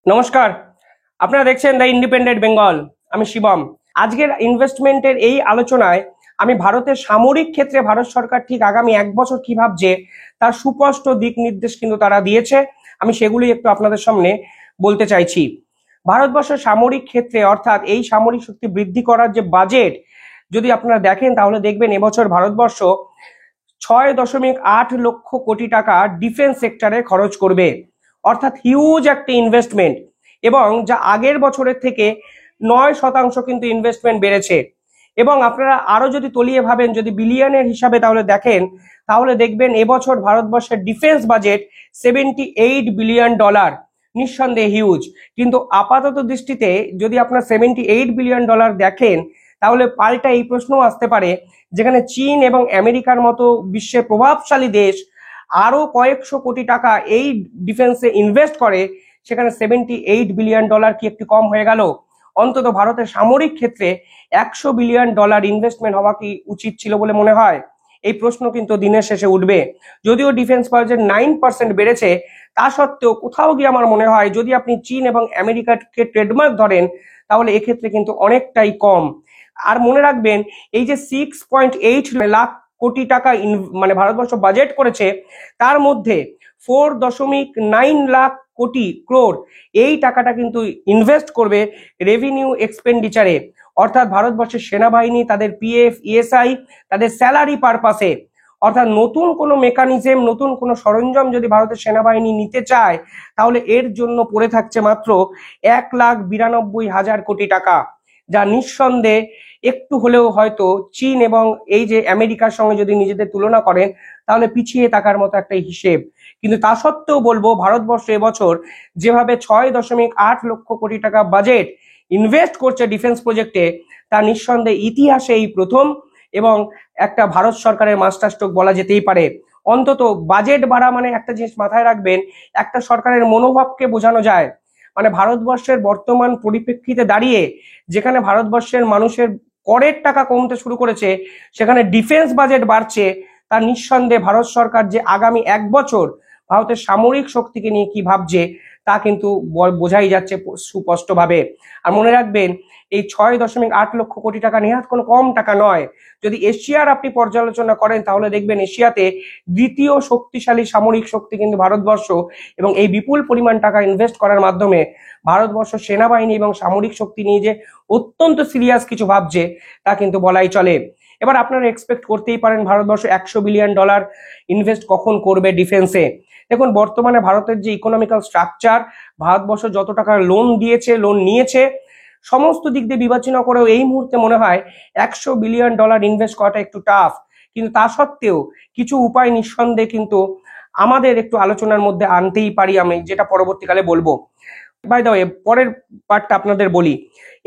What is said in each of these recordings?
নমস্কার। আপনারা দেখছেন দ্য ইন্ডিপেন্ডেন্ট বেঙ্গল। আমি শিবম। আজকের ইনভেস্টমেন্টের এই আলোচনায় আমি ভারতের সামরিক ক্ষেত্রে ভারত সরকার ঠিক আগামী 1 বছর কি ভাবছে তার সুস্পষ্ট দিক নির্দেশ কিন্তু তারা দিয়েছে। আমি সেগুলি একটু আপনাদের সামনে বলতে চাইছি। ভারতবর্ষের সামরিক ক্ষেত্রে অর্থাৎ এই সামরিক শক্তি বৃদ্ধি করার যে বাজেট যদি আপনারা দেখেন তাহলে দেখবেন এবছর ভারতবর্ষ 6.8 লক্ষ কোটি টাকা ডিফেন্স সেক্টরে খরচ করবে, অর্থাৎ হিউজ একটা ইনভেস্টমেন্ট, এবং যা আগের বছরের থেকে 9% কিন্তু ইনভেস্টমেন্ট বেড়েছে। এবং আপনারা আরো যদি তলিয়ে ভাবেন, যদি বিলিয়নের হিসাবে তাহলে দেখেন, তাহলে দেখবেন এবছর ভারতবর্ষের ডিফেন্স বাজেট $78 বিলিয়ন। নিঃসন্দেহে হিউজ, কিন্তু আপাতত দৃষ্টিতে যদি আপনার $78 বিলিয়ন দেখেন তাহলে পাল্টা এই প্রশ্ন আসতে পারে, যেখানে চীন এবং আমেরিকার মতো বিশ্বের প্রভাবশালী দেশ আরো কয়েকশো কোটি টাকা এই ডিফেন্সে ইনভেস্ট করে, সেখানে $78 বিলিয়ন কি একটু কম হয়ে গেল? অন্তত ভারতের সামরিক ক্ষেত্রে $100 বিলিয়ন ইনভেস্টমেন্ট হওয়া কি উচিত ছিল বলে মনে হয়? এই প্রশ্ন কিন্তু দিনের শেষে উঠবে। যদিও ডিফেন্স বাজেট 9% বেড়েছে, তা সত্ত্বেও কোথাও গিয়ে আমার মনে হয় যদি আপনি চীন এবং আমেরিকাকে ট্রেডমার্ক ধরেন তাহলে এক্ষেত্রে কিন্তু অনেকটাই কম। আর মনে রাখবেন, এই যে 6.8 লাখ কোটি টাকা মানে ভারতবর্ষ বাজেট করেছে, তার মধ্যে 4.9 লাখ কোটি এই টাকাটা কিন্তু ইনভেস্ট করবে রেভিনিউ এক্সপেন্ডিচারে, অর্থাৎ ভারতবর্ষের সেনাবাহিনী তাদের পিএফ ইএসআই তাদের স্যালারি পারপাসে। অর্থাৎ নতুন কোনো মেকানিজম, নতুন কোনো সরঞ্জাম যদি ভারতের সেনাবাহিনী নিতে চায় তাহলে এর জন্য পড়ে থাকছে মাত্র 1,92,000 কোটি টাকা, যা নিঃসন্দেহে একটু হলেও হয়তো চীন এবং এই যে আমেরিকার সঙ্গে যদি নিজেদের তুলনা করেন তাহলে পিছিয়ে থাকার মতো একটা হিসেব। কিন্তু তা সত্ত্বেও বলবো, ভারতবর্ষ এবছর যেভাবে 6.8 লক্ষ কোটি টাকা বাজেট ইনভেস্ট করছে ডিফেন্স প্রজেক্টে, তা নিঃসন্দেহে ইতিহাসে এই প্রথম, এবং একটা ভারত সরকারের মাস্টার স্ট্রোক বলা যেতেই পারে। অন্তত বাজেট বাড়া মানে একটা জিনিস মাথায় রাখবেন, একটা সরকারের মনোভাবকে বোঝানো যায়। মানে ভারতবর্ষের বর্তমান পরিপ্রেক্ষিতে দাঁড়িয়ে যেখানে ভারতবর্ষের মানুষের করের টাকা কমতে শুরু করেছে, সেখানে ডিফেন্স বাজেট বাড়ছে, তার নিঃসন্দেহে ভারত সরকার যে আগামী 1 বছর ভারতের সামরিক শক্তিকে নিয়ে কি ভাবছে তা কিন্তু বোঝাই যাচ্ছে সুস্পষ্টভাবে। আর মনে রাখবেন, এই 6.8 লক্ষ কোটি টাকা নেহাত কোনো কম টাকা নয়। যদি এশিয়ার আপনি পর্যালোচনা করেন তাহলে দেখবেন এশিয়াতে দ্বিতীয় শক্তিশালী সামরিক শক্তি কিন্তু ভারতবর্ষ, এবং এই বিপুল পরিমাণ টাকা ইনভেস্ট করার মাধ্যমে ভারতবর্ষ সেনাবাহিনী এবং সামরিক শক্তি নিয়ে যে অত্যন্ত সিরিয়াস কিছু ভাবছে তা কিন্তু বলাই চলে। এবার আপনারা এক্সপেক্ট করতেই পারেন ভারতবর্ষ $100 বিলিয়ন ইনভেস্ট কখন করবে ডিফেন্সে। দেখুন, বর্তমানে ভারতের যে ইকোনমিক্যাল স্ট্রাকচার, ভারতবর্ষ যত টাকা লোন দিয়েছে, লোন নিয়েছে, সমস্ত দিক দিয়ে বিবেচনা করেও এই মুহূর্তে মনে হয় $100 বিলিয়ন ইনভেস্ট করাটা একটু টাফ। কিন্তু তা সত্ত্বেও কিছু উপায় নিঃসন্দেহে কিন্তু আমাদের একটু আলোচনার মধ্যে আনতেই পারি, আমি যেটা পরবর্তীকালে বলবো। বাই দ্য ওয়ে, পরের পার্টটা আপনাদের বলি।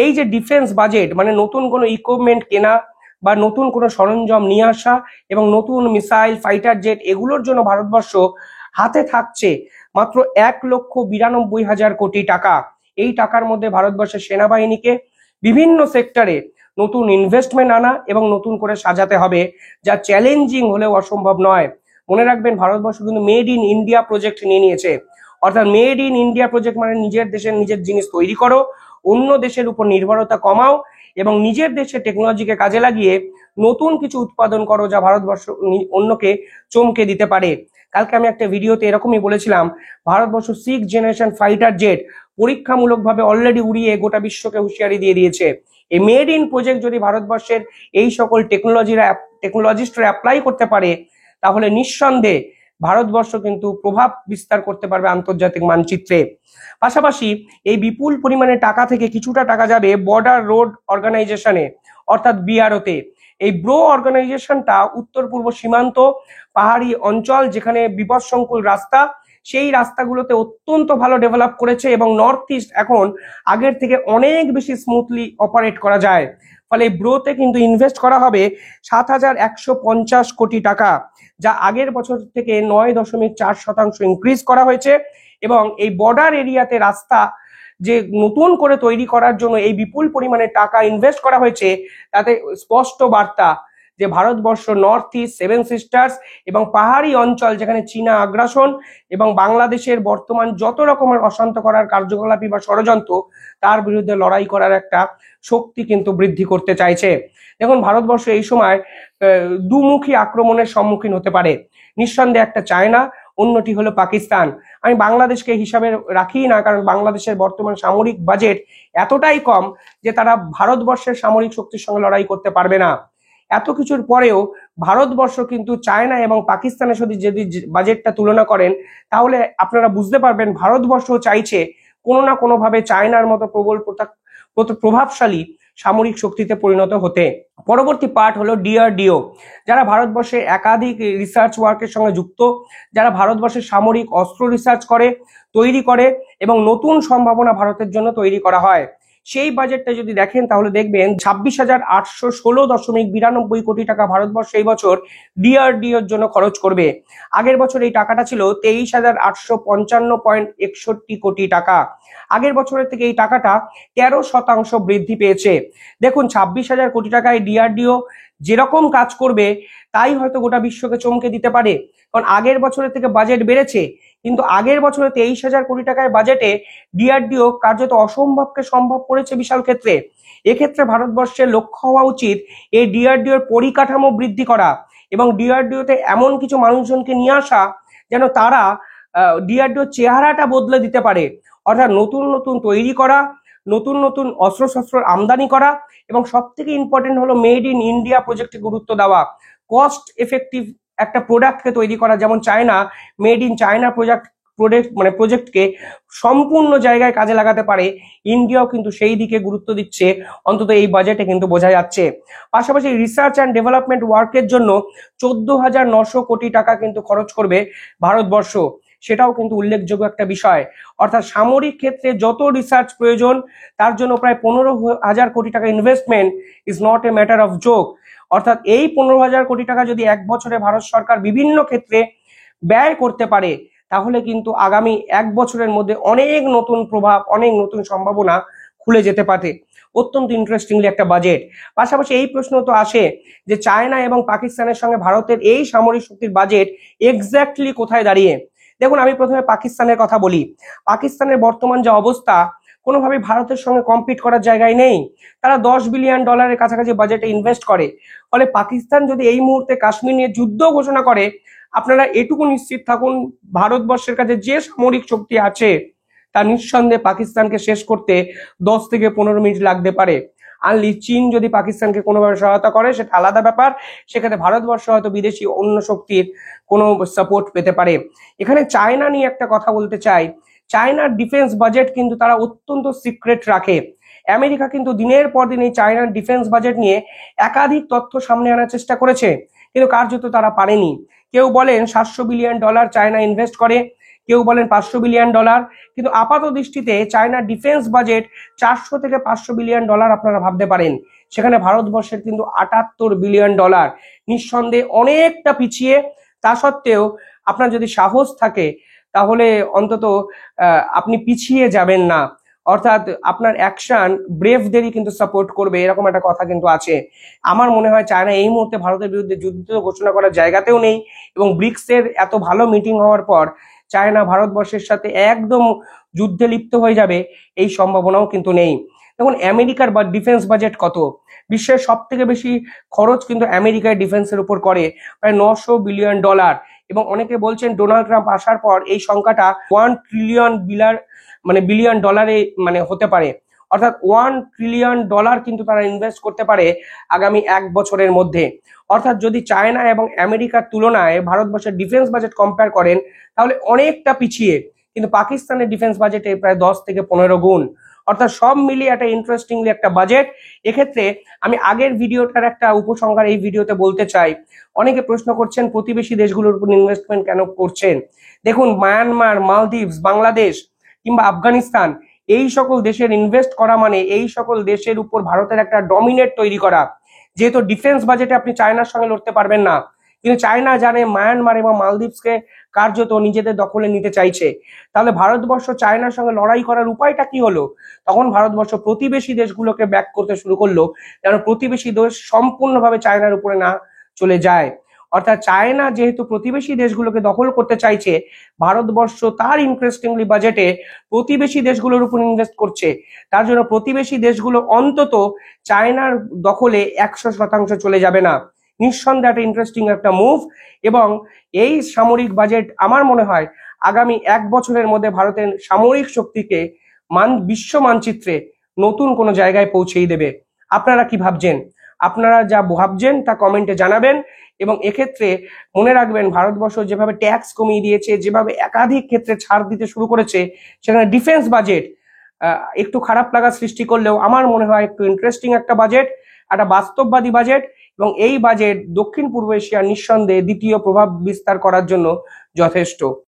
এই যে ডিফেন্স বাজেট মানে নতুন কোনো ইকুইপমেন্ট কেনা বা নতুন কোনো সরঞ্জাম নিয়ে আসা এবং নতুন মিসাইল, ফাইটার জেট, এগুলোর জন্য ভারতবর্ষ হাতে থাকছে মাত্র 1,92,000 কোটি টাকা। এই টাকার মধ্যে ভারতবর্ষের সেনাবাহিনীকে বিভিন্ন সেক্টরে নতুন ইনভেস্টমেন্ট আনা এবং নতুন করে সাজাতে হবে, যা চ্যালেঞ্জিং হলেও অসম্ভব নয়। মনে রাখবেন, ভারতবর্ষ কিন্তু মেড ইন ইন্ডিয়া প্রজেক্ট নিয়ে নিয়েছে। অর্থাৎ মেড ইন ইন্ডিয়া প্রজেক্ট মানে নিজের দেশের নিজের জিনিস তৈরি করো, অন্য দেশের উপর নির্ভরতা কমাও এবং নিজের দেশের টেকনোলজিকে কাজে লাগিয়ে নতুন কিছু উৎপাদন করো, যা ভারতবর্ষ অন্যকে চমকে দিতে পারে। কালকে আমি একটা ভিডিওতে এরকমই বলেছিলাম, Bharatvarsha 6th generation fighter jet পরীক্ষামূলকভাবে অলরেডি উড়িয়ে গোটা বিশ্বকে হুঁশিয়ারি দিয়ে দিয়েছে। এই মেড ইন প্রজেক্ট যদি ভারতবর্ষের এই সকল টেকনোলজিস্টরা অ্যাপ্লাই করতে পারে তাহলে নিঃসন্দেহে ভারতবর্ষ কিন্তু প্রভাব বিস্তার করতে পারবে আন্তর্জাতিক মানচিত্রে। পাশাপাশি এই বিপুল পরিমাণে টাকা থেকে কিছুটা টাকা যাবে বর্ডার রোড অর্গানাইজেশনে, অর্থাৎ বিআরওতে। এই ব্রো অর্গানাইজেশনটা উত্তর পূর্ব সীমান্ত, পাহাড়ি অঞ্চল যেখানে বিপদসংকুল রাস্তা, সেই রাস্তাগুলোতে অত্যন্ত ভালো ডেভেলপ করেছে এবং নর্থ ইস্ট এখন আগের থেকে অনেক বেশি স্মুথলি অপারেট করা যায়। ফলে ব্রোতে কিন্তু ইনভেস্ট করা হবে 7,150 কোটি টাকা, যা আগের বছর থেকে 9.4% ইনক্রিজ করা হয়েছে। এবং এই বর্ডার এরিয়াতে রাস্তা যে নতুন করে তৈরি করার জন্য এই বিপুল পরিমাণে টাকা ইনভেস্ট করা হয়েছে, তাতে স্পষ্ট বার্তা যে Bharatvarsha north east, seven sisters এবং পাহাড়ি অঞ্চল যেখানে চীনা আগ্রাসন এবং বাংলাদেশের বর্তমান যত রকমের অশান্ত করার কার্যকলাপই বা ষড়যন্ত্র তার বিরুদ্ধে লড়াই করার একটা শক্তি কিন্তু বৃদ্ধি করতে চাইছে। দেখুন ভারতবর্ষ এই সময় দুমুখী আক্রমণের সম্মুখীন হতে পারে। নিঃসন্দেহে একটা চায়না, অন্যটি হলো পাকিস্তান। আমি বাংলাদেশকে হিসাবে রাখি না, কারণ বাংলাদেশের বর্তমান সামরিক বাজেট এতটাই কম যে তারা ভারতবর্ষের সামরিক শক্তির সঙ্গে লড়াই করতে পারবে না। এত কিছুর পরেও ভারতবর্ষ কিন্তু চায়না এবং পাকিস্তানের সাথে যদি বাজেটটা তুলনা করেন তাহলে আপনারা বুঝতে পারবেন ভারতবর্ষ চাইছে কোনো না কোনোভাবে চায়নার মতো প্রভাবশালী সামরিক শক্তিতে পরিণত হতে। পরবর্তী পার্ট হলো ডিআরডিও, যারা ভারতবর্ষে একাধিক রিসার্চ ওয়ার্কের সঙ্গে যুক্ত, যারা ভারতবর্ষের সামরিক অস্ত্র রিসার্চ করে, তৈরি করে এবং নতুন সম্ভাবনা ভারতের জন্য তৈরি করা হয়। সেই বাজেটটা যদি দেখেন তাহলে দেখবেন 26,816.92 কোটি টাকা ভারতবর্ষ এই বছর ডিআরডিওর জন্য খরচ করবে। আগের বছর এই টাকাটা ছিল 23,855.61 কোটি টাকা। আগের বছরের থেকে এই টাকাটা 13% বৃদ্ধি পেয়েছে। দেখুন 26,000 কোটি টাকায় ডিআরডিও যেরকম কাজ করবে তাই হয়তো গোটা বিশ্বকে চমকে দিতে পারে, কারণ আগের বছরের থেকে বাজেট বেড়েছে, কিন্তু আগের বছরে 23,000 কোটি টাকায় বাজেটে ডিআরডিও কার্যত অসম্ভবকে সম্ভব করেছে বিশাল ক্ষেত্রে। এক্ষেত্রে ভারতবর্ষের লক্ষ্য হওয়া উচিত এই ডিআরডিওর পরিকাঠামো বৃদ্ধি করা এবং ডিআরডিওতে এমন কিছু মানুষজনকে নিয়ে আসা যেন তারা ডিআরডিওর চেহারাটা বদলে দিতে পারে। অর্থাৎ নতুন নতুন তৈরি করা, নতুন নতুন অস্ত্রশস্ত্র আমদানি করা এবং সব থেকে ইম্পর্টেন্ট হলো মেড ইন ইন্ডিয়া প্রজেক্টে গুরুত্ব দেওয়া, কস্ট এফেক্টিভ একটা প্রোডাক্টকে তৈরি করা। যেমন চায়না মেড ইন চায়না প্রজেক্টকে সম্পূর্ণ জায়গায় কাজে লাগাতে পারে, ইন্ডিয়াও কিন্তু সেই দিকে গুরুত্ব দিচ্ছে, অন্তত এই বাজেটে কিন্তু বোঝা যাচ্ছে। পাশাপাশি রিসার্চ অ্যান্ড ডেভেলপমেন্ট ওয়ার্কের জন্য 14,900 কোটি টাকা কিন্তু খরচ করবে ভারতবর্ষ, সেটাও কিন্তু উল্লেখযোগ্য একটা বিষয়। অর্থাৎ সামরিক ক্ষেত্রে যত রিসার্চ প্রয়োজন তার জন্য প্রায় 15,000 কোটি টাকা investment is not a matter of joke. অর্থাৎ এই 15,000 কোটি টাকা যদি এক বছরে ভারত সরকার বিভিন্ন ক্ষেত্রে ব্যয় করতে পারে তাহলে কিন্তু আগামী এক বছরের মধ্যে অনেক নতুন প্রভাব, অনেক নতুন সম্ভাবনা খুলে যেতে পারে। অত্যন্ত ইন্টারেস্টিংলি একটা বাজেট। পাশাপাশি এই প্রশ্ন তো আসে যে চায়না এবং পাকিস্তানের সঙ্গে ভারতের এই সামরিক শক্তির বাজেট এক্স্যাক্টলি কোথায় দাঁড়িয়ে। দেখুন আমি প্রথমে পাকিস্তানের কথা বলি। পাকিস্তানের বর্তমান যে অবস্থা কোনোভাবে ভারতের সঙ্গে কম্পিট করার জায়গায় নেই। তারা $10 বিলিয়ন কাছাকাছি বাজেটে ইনভেস্ট করে। ফলে পাকিস্তান যদি এই মুহূর্তে কাশ্মীর নিয়ে যুদ্ধ ঘোষণা করে, আপনারা এটুকু নিশ্চিত থাকুন ভারতবর্ষের কাছে যে সামরিক শক্তি আছে তা নিঃসন্দেহে পাকিস্তানকে শেষ করতে 10 থেকে 15 মিনিট লাগতে পারে। আনলি চীন যদি পাকিস্তানকে কোনোভাবে সহায়তা করে সেটা আলাদা ব্যাপার, সেখানে ভারতবর্ষ হয়তো বিদেশি অন্য শক্তির কোনো সাপোর্ট পেতে পারে। এখানে চায়না নিয়ে একটা কথা বলতে চাই। চায়নার ডিফেন্স বাজেট কিন্তু তারা অত্যন্ত সিক্রেট রাখে। আমেরিকা কিন্তু দিনের পর দিন এই চায়নার ডিফেন্স বাজেট নিয়ে একাধিক তথ্য সামনে আনার চেষ্টা করেছে, কিন্তু কার্যত তারা পারেনি। কেউ বলেন $700 বিলিয়ন চায়না ইনভেস্ট করে, কেউ বলেন $500 বিলিয়ন, কিন্তু আপাত দৃষ্টিতে চায়নার ডিফেন্স বাজেট 400 থেকে $500 বিলিয়ন আপনারা ভাবতে পারেন। সেখানে ভারতবর্ষের কিন্তু $78 বিলিয়ন। নিঃসন্দেহে অনেকটা পিছিয়ে। তা সত্ত্বেও আপনার যদি সাহস থাকে তাহলে অন্তত আপনি পিছিয়ে যাবেন না। অর্থাৎ আপনার অ্যাকশন ব্রেভদেরই কিন্তু সাপোর্ট করবে, এরকম একটা কথা কিন্তু আছে। আমার মনে হয় চায়না এই মুহূর্তে ভারতের বিরুদ্ধে যুদ্ধ ঘোষণা করার জায়গাতেও নেই এবং ব্রিক্সের এত ভালো মিটিং হওয়ার পর চায়না ভারতবর্ষের সাথে একদম যুদ্ধে লিপ্ত হয়ে যাবে এই সম্ভাবনাও কিন্তু নেই। দেখুন আমেরিকার ডিফেন্স বাজেট কত, বিশ্বের সব থেকে বেশি খরচ কিন্তু আমেরিকার ডিফেন্সের উপর করে, প্রায় $900 বিলিয়ন। এবং অনেকে বলছেন ডোনাল্ড ট্রাম্প আসার পর এই সংখ্যাটা $1 ট্রিলিয়ন বিলিয়ন হতে পারে। অর্থাৎ $1 ট্রিলিয়ন কিন্তু তারা ইনভেস্ট করতে পারে আগামী এক বছরের মধ্যে। অর্থাৎ যদি চায়না এবং আমেরিকার তুলনায় ভারতবর্ষের ডিফেন্স বাজেট কম্পেয়ার করেন তাহলে অনেকটা পিছিয়ে, কিন্তু পাকিস্তানের ডিফেন্স বাজেটে প্রায় 10 থেকে 15 গুণ। অর্থাৎ সব মিলিয়ে একটা ইন্টারেস্টিংলি একটা বাজেট। এক্ষেত্রে আমি আগের ভিডিওটার একটা উপসংহার এই ভিডিওতে বলতে চাই। অনেকে প্রশ্ন করছেন প্রতিবেশী দেশগুলোর উপর ইনভেস্টমেন্ট কেন করছেন। দেখুন মায়ানমার, মালদ্বীপস, বাংলাদেশ কিংবা আফগানিস্তান, এই সকল দেশের ইনভেস্ট করা মানে এই সকল দেশের উপর ভারতের একটা ডমিনেট তৈরি করা। যেহেতু ডিফেন্স বাজেটে আপনি চায়নার সঙ্গে লড়তে পারবেন না, কিন্তু চায়না জানে মায়ানমার এবং মালদ্বীপসকে কার্যত নিজেদের দখলে নিতে চাইছে। তাহলে ভারতবর্ষ চায়নার সঙ্গে লড়াই করার উপায়টা কি হলো? তখন ভারতবর্ষ প্রতিবেশী দেশগুলোকে ব্যাক করতে শুরু করলো, যেন প্রতিবেশী দেশ সম্পূর্ণভাবে চায়নার উপরে না চলে যায়। অর্থাৎ চায়না যেহেতু প্রতিবেশী দেশগুলোকে দখল করতে চাইছে, ভারতবর্ষ তার ইন্টারেস্টিংলি বাজেটে প্রতিবেশী দেশগুলোর উপর ইনভেস্ট করছে। তার জন্য প্রতিবেশী দেশগুলো অন্তত চায়নার দখলে 100% চলে যাবে না। নিঃসন্দেহে একটা ইন্টারেস্টিং একটা মুভ। এবং এই সামরিক বাজেট আমার মনে হয় আগামী 1 বছরের মধ্যে ভারতের সামরিক শক্তিকে বিশ্ব মানচিত্রে নতুন কোনো জায়গায় পৌঁছেই দেবে। আপনারা কি ভাবছেন? আপনারা যা ভাবছেন তা কমেন্টে জানাবেন। এবং এক্ষেত্রে মনে রাখবেন, ভারতবর্ষ যেভাবে ট্যাক্স কমিয়ে দিয়েছে, যেভাবে একাধিক ক্ষেত্রে ছাড় দিতে শুরু করেছে, সেখানে ডিফেন্স বাজেট একটু খারাপ লাগা সৃষ্টি করলেও আমার মনে হয় একটু ইন্টারেস্টিং একটা বাজেট, একটা বাস্তববাদী বাজেট। এবং এই বাজেট দক্ষিণ পূর্ব এশিয়ার নিঃসন্দেহে দ্বিতীয় প্রভাব বিস্তার করার জন্য যথেষ্ট।